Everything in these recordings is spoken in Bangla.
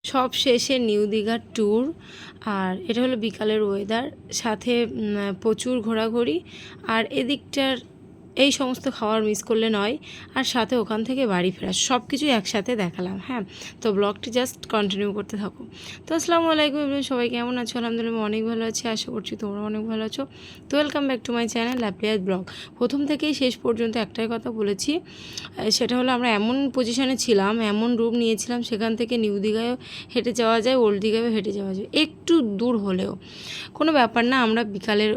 সব শেষে নিউ দীঘার ট্যুর। আর এটা হলো বিকালের ওয়েদার, সাথে প্রচুর ঘোরাঘুরি। আর এদিকটার এই সমস্ত খাবার মিস করলে নয়। আর সাথে ওখান থেকে বাড়ি ফেরা, সব কিছুই একসাথে দেখালাম। হ্যাঁ, তো ব্লগটি জাস্ট কন্টিনিউ করতে থাকো। তো আসসালামু আলাইকুম এভরিওয়ান, সবাই কেমন আছো? আলহামদুলিল্লাহ অনেক ভালো আছি, আশা করছি তোমরা অনেক ভালো আছো। তো welcome back to my channel Lovelious blog. প্রথম থেকেই শেষ পর্যন্ত একটাই কথা বলেছি, সেটা হলো আমরা এমন পজিশনে ছিলাম, এমন রুম নিয়েছিলাম, সেখান থেকে নিউ দীঘায়ও হেঁটে যাওয়া যায়, ওল্ড দীঘায়ও হেঁটে যাওয়া যায়, একটু দূর হলেও কোনো ব্যাপার না। আমরা বিকালের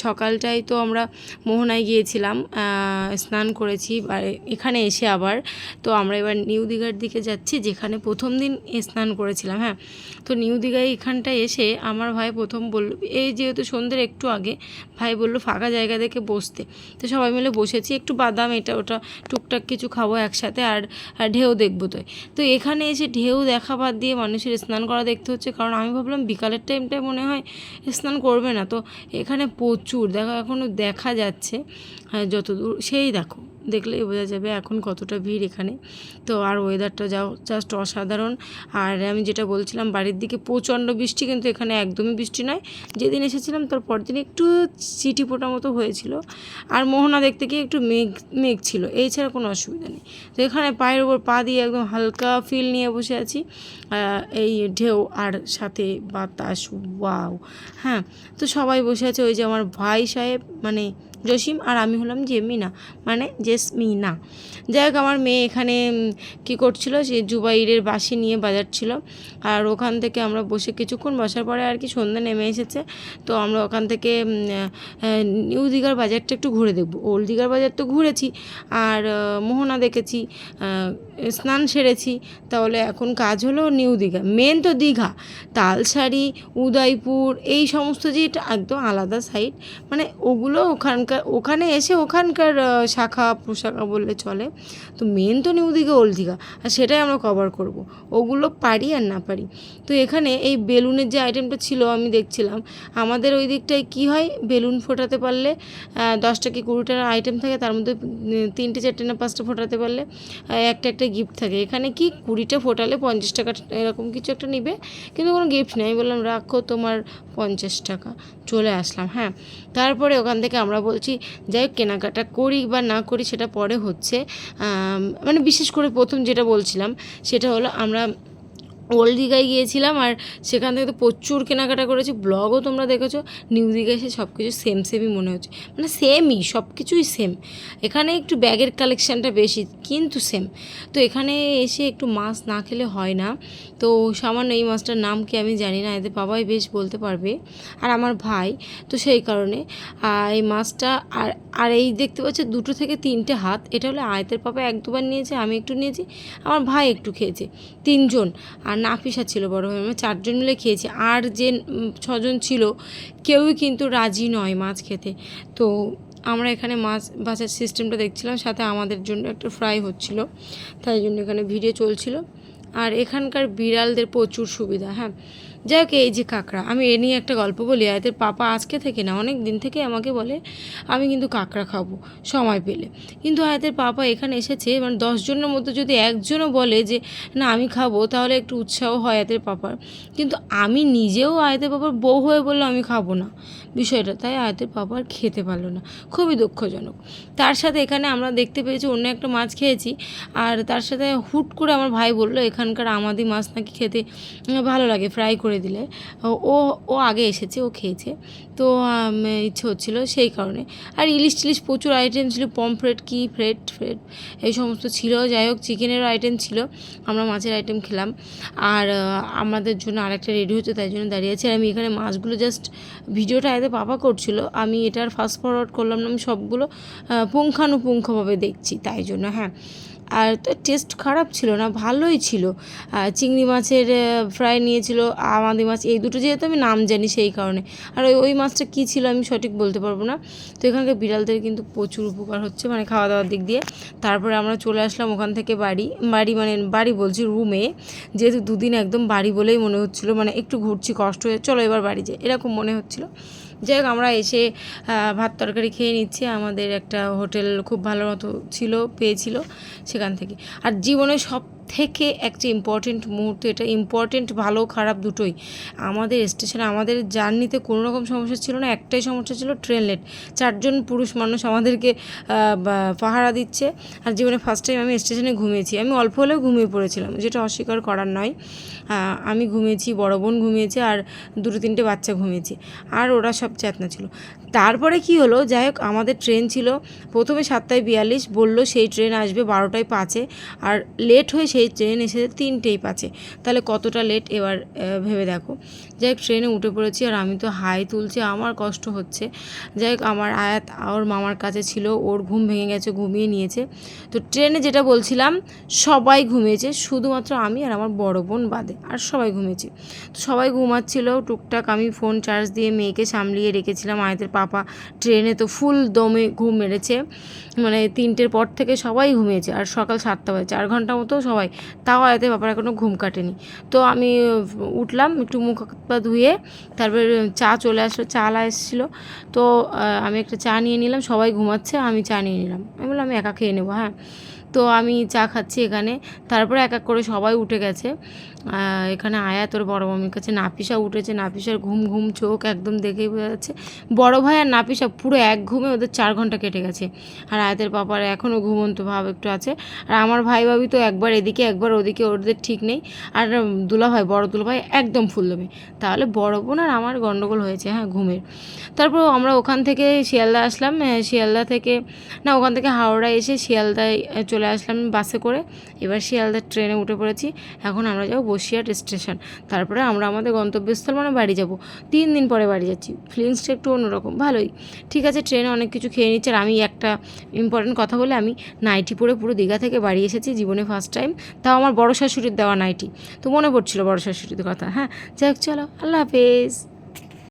সকালটাই তো আমরা মোহনায় গিয়েছিলাম, স্নান করেছি। আর এখানে এসে আবার তো আমরা এবার নিউ দীঘার দিকে যাচ্ছি, যেখানে প্রথম দিন স্নান করেছিলাম। হ্যাঁ, তো নিউ দীঘায় এখানটায় এসে আমার ভাই প্রথম বলল, এই যেহেতু সন্ধ্যের একটু আগে, ভাই বলল ফাঁকা জায়গা দেখে বসতে। তো সবাই মিলে বসেছি, একটু বাদাম এটা ওটা টুকটাক কিছু খাবো একসাথে, আর ঢেউ দেখবো। তো এখানে এসে ঢেউ দেখা বাদ দিয়ে মানুষের স্নান করা দেখতে হচ্ছে, কারণ আমি ভাবলাম বিকালের টাইমটায় মনে হয় স্নান করবে না। তো এখানে প্রচুর এখনও দেখা যাচ্ছে, যতদূর সেই দেখো, দেখলেই বোঝা যাবে এখন কতটা ভিড় এখানে। তো আর ওয়েদারটা জাস্ট অসাধারণ। আর আমি যেটা বলছিলাম, বাড়ির দিকে প্রচণ্ড বৃষ্টি, কিন্তু এখানে একদমই বৃষ্টি নয়। যেদিন এসেছিলাম তার পরের দিন একটু চিটি পোটা মতো হয়েছিল, আর মোহনা দেখতে গিয়ে একটু মেঘ ছিল, এছাড়া কোনো অসুবিধা নেই। তো এখানে পায়ের ওপর পা দিয়ে একদম হালকা ফিল নিয়ে বসে আছি, এই ঢেউ আর সাথে বাতাস, ওয়াও। হ্যাঁ, তো সবাই বসে আছে, ওই যে আমার ভাই সাহেব মানে জসিম, আর আমি হলাম জেমিনা মানে জেসমিনা। যাই হোক, আমার মেয়ে এখানে কি করছিল, সে জুবাইরের বাঁশি নিয়ে বাজাচ্ছিল। আর ওখান থেকে আমরা বসে কিছুক্ষণ বসার পরে আর কি সন্ধ্যা নেমে এসেছে। তো আমরা ওখান থেকে নিউ দীঘার বাজারটা একটু ঘুরে দেখব। ওল্ড দীঘার বাজার তো ঘুরেছি, আর মোহনা দেখেছি, স্নান সেরেছি। তাহলে এখন কাজ হলো নিউ দীঘা, মেন তো দীঘা, তালসারি, উদয়পুর, এই সমস্ত যে একদম আলাদা সাইড, মানে ওগুলো ওখানে এসে ওখানকার শাখা প্রশাখা বললে চলে। তো মেন তো নিউ দীঘা, ওল্ড দীঘা, আর সেটাই আমরা কভার করব, ওগুলো পারি আর না পারি। তো এখানে এই বেলুনের যে আইটেমটা ছিল, আমি দেখছিলাম আমাদের ওই দিকটায় কী হয়, বেলুন ফোটাতে পারলে 10টা কি 20টার আইটেম থাকে, তার মধ্যে 3টে 4টে না 5টা ফোটাতে পারলে একটা গিফট থাকে। এখানে কি 20টা ফোটালে 50 টাকা এরকম কিছু একটা নিবে, কিন্তু কোনো গিফট নেই। আমি বললাম রাখো তোমার 50 টাকা, চলে আসলাম। হ্যাঁ, তারপরে ওখান থেকে আমরা বলছি যাই হোক, কেনাকাটা করি বা না করি সেটা পরে হচ্ছে। মানে বিশেষ করে প্রথম যেটা বলছিলাম সেটা হলো, আমরা ওল্ড দীঘায় গিয়েছিলাম, আর সেখান থেকে তো প্রচুর কেনাকাটা করেছি, ব্লগও তোমরা দেখেছো। নিউ দীঘায় এসে সব কিছু সেমই মনে হচ্ছে, মানে সেমই, সব কিছুই সেম। এখানে একটু ব্যাগের কালেকশানটা বেশি, কিন্তু সেম। তো এখানে এসে একটু মাছ না খেলে হয় না। তো সামান্য এই মাছটার নাম কি আমি জানি না, এদের বাবাই বেশ বলতে পারবে, আর আমার ভাই। তো সেই কারণে এই মাছটা, আর এই দেখতে পাচ্ছি 2 থেকে 3টে হাত, এটা হলো আয়তের পাপা 1-2বার নিয়েছে, আমি একটু নিয়েছি, আমার ভাই একটু খেয়েছে, 3জন। আর নাফিসা ছিল বড় হয়ে, আমরা 4জন মিলে খেয়েছি। আর যে 6জন ছিল, কেউই কিন্তু রাজি নয় মাছ খেতে। তো আমরা এখানে মাছ ভাজার সিস্টেমটা দেখছিলাম, সাথে আমাদের জন্য একটা ফ্রাই হচ্ছিল, তাই জন্য এখানে ভিডিও চলছিল। আর এখানকার বিড়ালদের প্রচুর সুবিধা। হ্যাঁ, যাই হোক, এই যে কাঁকড়া, আমি এ নিয়ে একটা গল্প বলি। আয়তের পাপা আজকে থেকে না, অনেক দিন থেকে আমাকে বলে আমি কিন্তু কাঁকড়া খাবো সময় পেলে। কিন্তু আয়তের পাপা এখানে এসেছে, মানে 10 জনের মধ্যে যদি একজনও বলে যে না আমি খাবো, তাহলে একটু উৎসাহ হয় আয়তের পাপার। কিন্তু আমি নিজেও আয়তের পাপার বউ হয়ে বললো আমি খাবো না বিষয়টা, তাই আয়তের পাপার খেতে পারলো না, খুবই দুঃখজনক। তার সাথে এখানে আমরা দেখতে পেয়েছি অন্য একটা মাছ খেয়েছি, আর তার সাথে হুট করে আমার ভাই বললো এখানকার আমাদি মাছ নাকি খেতে ভালো লাগে, ফ্রাই করে দিলে। ও ও আগে এসেছে, ও খেয়েছে, তো ইচ্ছে হচ্ছিলো সেই কারণে। আর ইলিশ টিলিশ প্রচুর আইটেম ছিল, পমফ্রেট কি ফ্রেট এই সমস্ত ছিল। যাই হোক, চিকেনেরও আইটেম ছিল, আমরা মাছের আইটেম খেলাম। আর আমাদের জন্য আরেকটা রেডি হচ্ছে, তাই জন্য দাঁড়িয়ে আছি। আর আমি এখানে মাছগুলো জাস্ট ভিডিওটা এতে পাপা করছিল, আমি এটার ফাস্ট ফরওয়ার্ড করলাম না, আমি সবগুলো পুঙ্খানুপুঙ্খভাবে দেখছি, তাই জন্য। হ্যাঁ, আর তো টেস্ট খারাপ ছিল না, ভালোই ছিল। চিংড়ি মাছের ফ্রাই নিয়েছিল, আমাদি মাছ, এই দুটো যেহেতু আমি নাম জানি সেই কারণে। আর ওই মাছটা কী ছিল আমি সঠিক বলতে পারবো না। তো এখানকার বিড়ালদের কিন্তু প্রচুর উপকার হচ্ছে, মানে খাওয়া দাওয়ার দিক দিয়ে। তারপরে আমরা চলে আসলাম ওখান থেকে বাড়ি বলছি, রুমে, যেহেতু 2 দিন একদম বাড়ি বলেই মনে হচ্ছিলো, মানে একটু ঘুরছি, কষ্ট হয়ে চলো এবার বাড়ি যাই, এরকম মনে হচ্ছিলো। যাই হোক, আমরা এসে ভাত তরকারি খেয়ে নিচ্ছি, আমাদের একটা হোটেল খুব ভালো মতো পেয়েছিল সেখান থেকে। আর জীবনে সব থেকে একটা ইম্পর্টেন্ট মুহূর্ত, এটা ইম্পর্টেন্ট ভালো খারাপ দুটোই। আমাদের স্টেশনে আমাদের জার্নিতে কোনো রকম সমস্যা ছিল না, একটাই সমস্যা ছিল ট্রেন লেট। 4 জন পুরুষ মানুষ আমাদেরকে পাহারা দিচ্ছে। আর জীবনে ফার্স্ট টাইম আমি স্টেশনে ঘুমিয়েছি। আমি অল্প হলেও ঘুমিয়ে পড়েছিলাম, যেটা অস্বীকার করার নয়। আমি ঘুমিয়েছি, বড় বোন ঘুমিয়েছে, আর 2-3টে বাচ্চা ঘুমিয়েছে, আর ওরা সব চেতনা ছিল। তারপরে কি হলো, যাই হোক, আমাদের ট্রেন ছিল প্রথমে 7:42, বললো সেই ট্রেন আসবে 12:05, আর লেট হয়ে সেই ট্রেন এসেছে 3:05। তাহলে কতটা লেট এবার ভেবে দেখো। যাই হোক, ট্রেনে উঠে পড়েছি, আর আমি তো হাই তুলছি, আমার কষ্ট হচ্ছে। যাই হোক, আমার আয়াত ওর মামার কাছে ছিল, ওর ঘুম ভেঙে গেছে, ঘুমিয়ে নিয়েছে। তো ট্রেনে যেটা বলছিলাম, সবাই ঘুমিয়েছে, শুধুমাত্র আমি আর আমার বড় বোন বাদে, আর সবাই ঘুমিয়েছে। তো সবাই ঘুমাচ্ছিল টুকটাক, আমি ফোন চার্জ দিয়ে মেয়েকে সামলিয়ে রেখেছিলাম। আয়াতের পাপা ট্রেনে তো ফুল দমে ঘুম মেরেছে, মানে 3টের পর থেকে সবাই ঘুমিয়েছে, আর সকাল 7টা বাজে, 4 ঘন্টা মতো সবাই। তাও আয়াতের পাপার এখনও ঘুম কাটেনি। তো আমি উঠলাম, একটু মুখ হাত পা ধুয়ে, তারপরে চা চলে আসলো, চালা এসেছিলো। তো আমি একটা চা নিয়ে নিলাম, সবাই ঘুমাচ্ছে, আমি চা নিয়ে নিলাম। আমি বললাম আমি একা খেয়ে নেবো, হ্যাঁ। তো আমি চা খাচ্ছি এখানে, তারপরে এক এক করে সবাই উঠে গেছে। এখানে আয়াত ওর বড় মামির কাছে, নাফিসা উঠেছে, নাফিসার ঘুম ঘুম চোখ একদম দেখেই বোঝা যাচ্ছে। বড় ভাই আর নাফিসা পুরো এক ঘুমে ওদের 4 ঘন্টা কেটে গেছে, আর আয়াতের পাপার এখনও ঘুমন্ত ভাব একটু আছে। আর আমার ভাই ভাবি তো একবার এদিকে একবার ওদিকে, ওদের ঠিক নেই। আর দুলাভাই, বড় দুলাভাই একদম ফুল দেবে। তাহলে বড় বোন আর আমার গন্ডগোল হয়েছে, হ্যাঁ, ঘুমের। তারপর আমরা ওখান থেকে শিয়ালদা আসলাম, শিয়ালদা থেকে না, ওখান থেকে হাওড়া এসে শিয়ালদায় চলে আসলাম বাসে করে। এবার শিয়ালদার ট্রেনে উঠে পড়েছি। এখন আমরা যাবো বসিরহাট স্টেশন, তারপরে আমরা আমাদের গন্তব্যস্থল মানে বাড়ি যাব। 3 দিন পরে বাড়ি যাচ্ছি, ফিলিংসটা একটু অন্যরকম, ভালোই। ঠিক আছে, ট্রেনে অনেক কিছু খেয়ে নিচ্ছে, আর আমি একটা ইম্পর্টেন্ট কথা বলে, আমি নাইটি পরে পুরো দীঘা থেকে বাড়ি এসেছি, জীবনে ফার্স্ট টাইম। তাও আমার বড় শাশুড়ির দেওয়া নাইটি, তো মনে পড়ছিল বড় শাশুড়ির কথা। হ্যাঁ, যাই হোক, চলো, আল্লাহ হাফেজ।